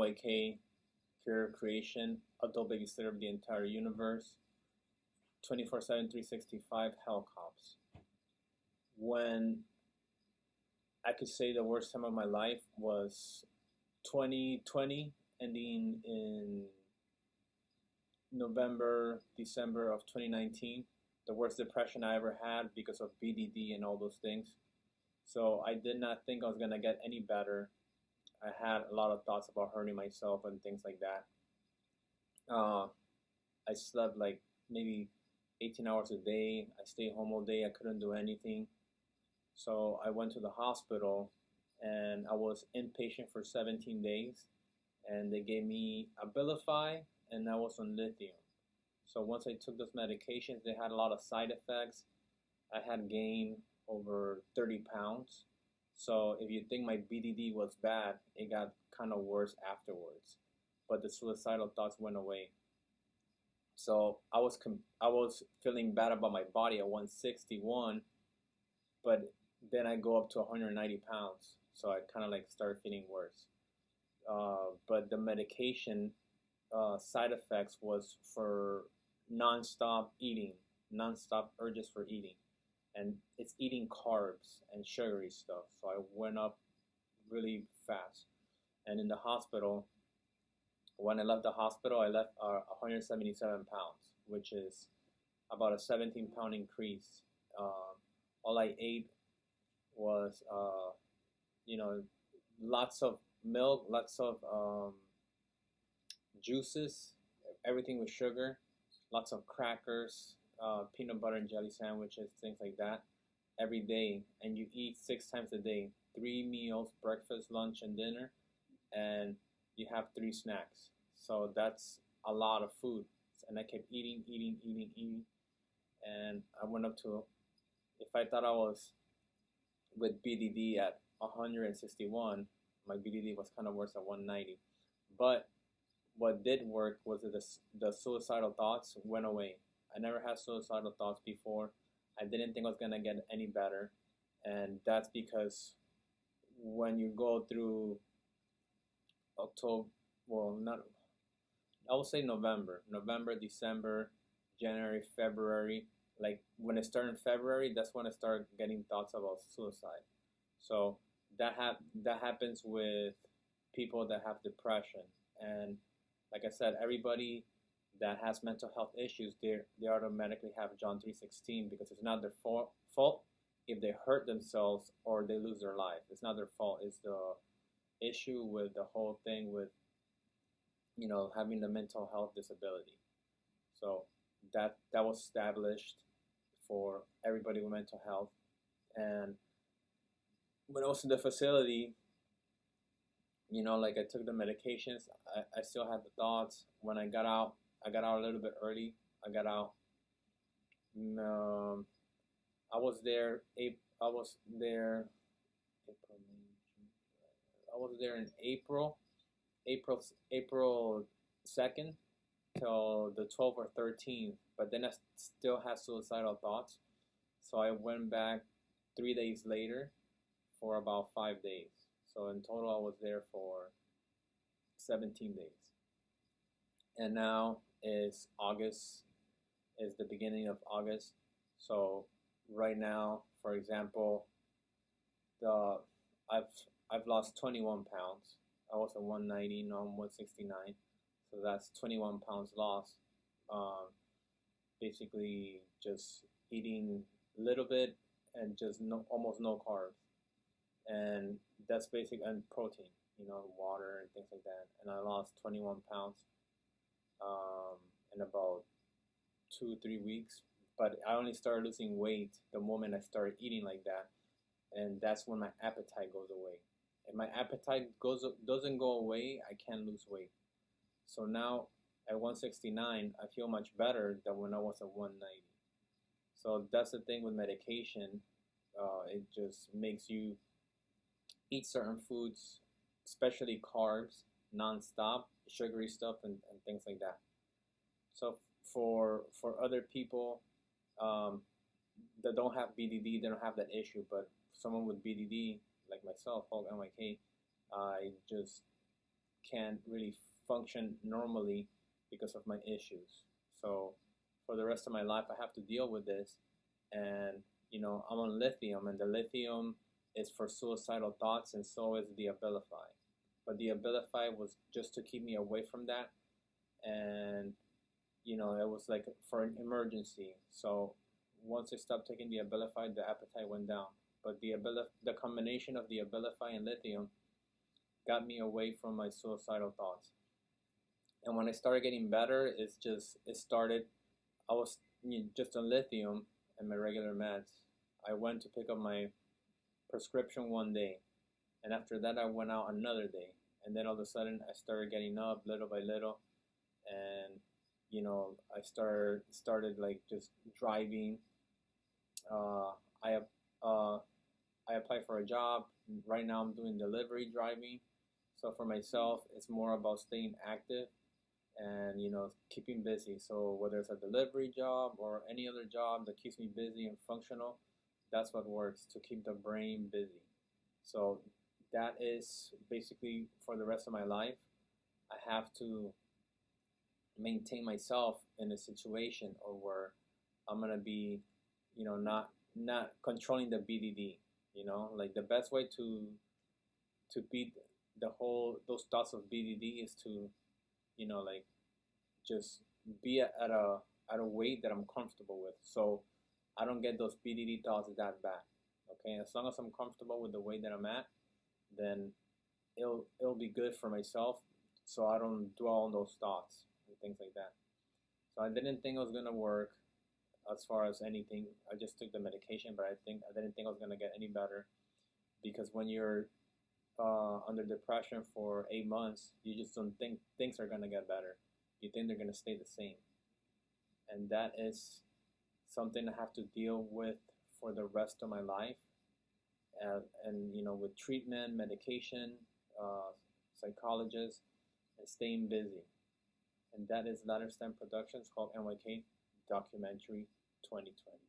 NYK, Pure Creation, adult babysitter of the entire universe, 24/7, 365, Hell Cops. When I could say the worst time of my life was 2020, ending in November, December of 2019. The worst depression I ever had because of BDD and all those things. So I did not think I was going to get any better. I had a lot of thoughts about hurting myself and things like that. I slept like maybe 18 hours a day. I stayed home all day. I couldn't do anything. So I went to the hospital and I was inpatient for 17 days. And they gave me Abilify and I was on lithium. So once I took those medications, they had a lot of side effects. I had gained over 30 pounds. So if you think my BDD was bad, it got kind of worse afterwards. But the suicidal thoughts went away. So I was feeling bad about my body at 161, but then I go up to 190 pounds. So I kind of like started feeling worse. But the medication side effects was for non-stop eating, non-stop urges for eating, and it's eating carbs and sugary stuff. So I went up really fast. And in the hospital, when I left the hospital, I left 177 pounds, which is about a 17-pound increase. All I ate was, lots of milk, lots of juices, everything with sugar, lots of crackers, peanut butter and jelly sandwiches, things like that, every day. And you eat 6 times a day, 3 meals, breakfast, lunch, and dinner, and you have 3 snacks. So that's a lot of food. And I kept eating, eating, eating, eating. And I went up to, if I thought I was with BDD at 161, my BDD was kind of worse at 190. But what did work was that the suicidal thoughts went away. I never had suicidal thoughts before. I didn't think I was going to get any better. And that's because when you go through October, well, not, I would say November, December, January, February. Like when it started in February, that's when I started getting thoughts about suicide. So that happens with people that have depression. And like I said, everybody that has mental health issues, they automatically have John 3:16 because it's not their fault if they hurt themselves or they lose their life. It's not their fault. It's the issue with the whole thing with having the mental health disability. So that was established for everybody with mental health. And when I was in the facility, like I took the medications, I still had the thoughts. When I got out a little bit early. I got out. I was there. I was there. I was there in April 2nd till the 12th or 13th. But then I still had suicidal thoughts, so I went back 3 days later for about 5 days. So in total, I was there for 17 days. And now is August, is the beginning of August. So right now, for example, I've lost 21 pounds. I was at 190, now I'm 169. So that's 21 pounds lost. Basically just eating a little bit and just almost no carbs. And that's basic, and protein, water and things like that. And I lost 21 pounds in about 2-3 weeks. But I only started losing weight the moment I started eating like that, and that's when my appetite goes away. If my appetite doesn't go away, I can't lose weight. So now at 169, I feel much better than when I was at 190. So that's the thing with medication. It just makes you eat certain foods, especially carbs, non-stop, sugary stuff, and things like that. So for other people that don't have BDD, they don't have that issue. But someone with BDD, like myself, Hulk NYK, I just can't really function normally because of my issues. So for the rest of my life, I have to deal with this. And I'm on lithium, and the lithium is for suicidal thoughts, and so is the Abilify. But the Abilify was just to keep me away from that, and it was like for an emergency. So once I stopped taking the Abilify, the appetite went down. But the combination of the Abilify and lithium got me away from my suicidal thoughts. And when I started getting better, it started. I was just on lithium and my regular meds. I went to pick up my prescription one day, and after that I went out another day, and then all of a sudden I started getting up little by little, and I started like just driving. Uh, I I applied for a job. Right now I'm doing delivery driving. So for myself, it's more about staying active and keeping busy. So whether it's a delivery job or any other job that keeps me busy and functional, that's what works to keep the brain busy. So that is basically for the rest of my life. I have to maintain myself in a situation or where I'm gonna be, not controlling the BDD. Like the best way to beat those thoughts of BDD is to, like just be at a weight that I'm comfortable with. So I don't get those BDD thoughts that bad. Okay, as long as I'm comfortable with the weight that I'm at, then it'll be good for myself. So I don't dwell on those thoughts and things like that. So I didn't think it was gonna work as far as anything. I just took the medication, but I didn't think I was gonna get any better, because when you're under depression for 8 months, you just don't think things are gonna get better. You think they're gonna stay the same, and that is something I have to deal with for the rest of my life. And with treatment, medication, psychologists, and staying busy. And that is Ladder Stand Productions called NYK Documentary 2020.